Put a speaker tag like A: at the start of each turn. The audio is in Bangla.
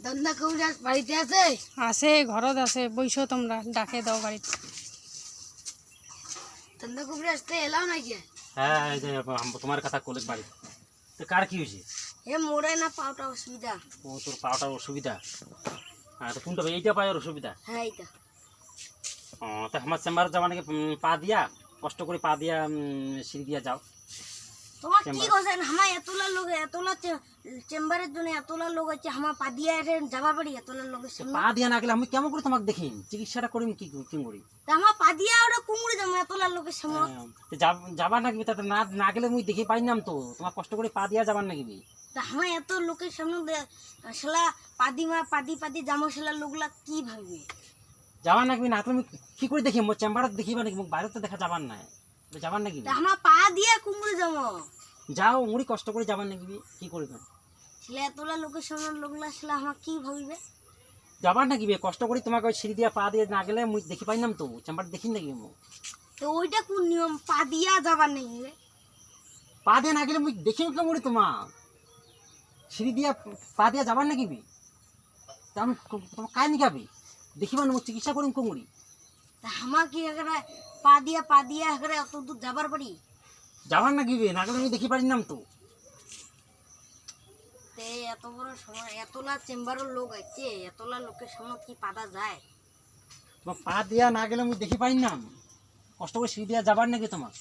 A: দন্দা কবিরাজ বাড়িতে আছে?
B: আছে, ঘরত আছে। বইসো তোমরা, ডাকে দাও বাড়িতে।
A: দন্দা কবিরাজ তো এলাও নাকি?
C: হ্যাঁ, এই যে তোমার কথা কলেজ বাড়ি। তো কার কি হয়েছে?
A: এ মোড়ে না পাওটা অসুবিধা।
C: ও তোর পাওটার অসুবিধা। হ্যাঁ, তো কোনটা এইটা পায়ের অসুবিধা?
A: হ্যাঁ এইটা।
C: ও তো আমার চেম্বারে যাওয়া নাকি পা দিয়া কষ্ট করে পা দিয়া সিঁড়ি দিয়া যাও।
A: তোমার কি করছেন? আমার এতলা লোক, এতলা চেম্বারের জন্য এতলা লোক আছে, আমার পা দিয়ে যাবার পারি এতলা লোকের সামনে?
C: পা দিয়া না গেলে আমি কেমন করে তোমাকে দেখি চিকিৎসাটা করি কি কি করি?
A: তা আমার পা দিয়ে ওটা কুমড়ে যাবো এতলা লোকের সামনে।
C: যাবার নাকি? তাতে না না গেলে মুই দেখে পাইনাম তো তোমার কষ্ট করে পা দিয়া যাবার নাকি?
A: তা আমার এত লোকের সামনে সেলা পাদি জামা সেলা লোকলা কি ভাববে?
C: যাবার নাকি না? তুমি কি করে দেখি মোর চেম্বারত দেখিবা নাকি? মুখ বাইরে তো দেখা যাবার নাই, যাবার নাকি?
A: তা আমার পা দিয়ে কুমড়ে যাবো।
C: যাও, মুড়ি কষ্ট করে যাবার নাকি? কি করবে
A: সেলা এতলা লোকের সামনে লোকলা সেলা আমার কি ভাববে?
C: যাবার নাকি? কষ্ট করে তোমাকে ওই সিঁড়ি দিয়া পা দিয়ে না গেলে মুই দেখি পাইনাম তো চেম্বার দেখি নাকি?
A: তো ওইটা কোন নিয়ম? পা দিয়া যাবার নাকি?
C: পা দিয়ে না গেলে মুই দেখি মুড়ি তোমার সিঁড়ি দিয়া পা দিয়া যাবার নাকি? তা আমি তোমার কায় নিকাবি দেখিবা না? চিকিৎসা করিম কোমড়ি।
A: তা আমার কি এখানে পা দিয়া এখানে অত দূর যাবার পারি?
C: যাবার নাকি? না গেলে আমি দেখি পারিনাম তো।
A: তে এত বড় সময় এতলা চেম্বারের লোক আছে, এতলা লোকের সামনে কি পাতা যায়?
C: তোমার পা দিয়া না গেলে মুই দেখি পারিনাম। কষ্ট করে সিঁড়ি দিয়া যাবার নাকি তোমার?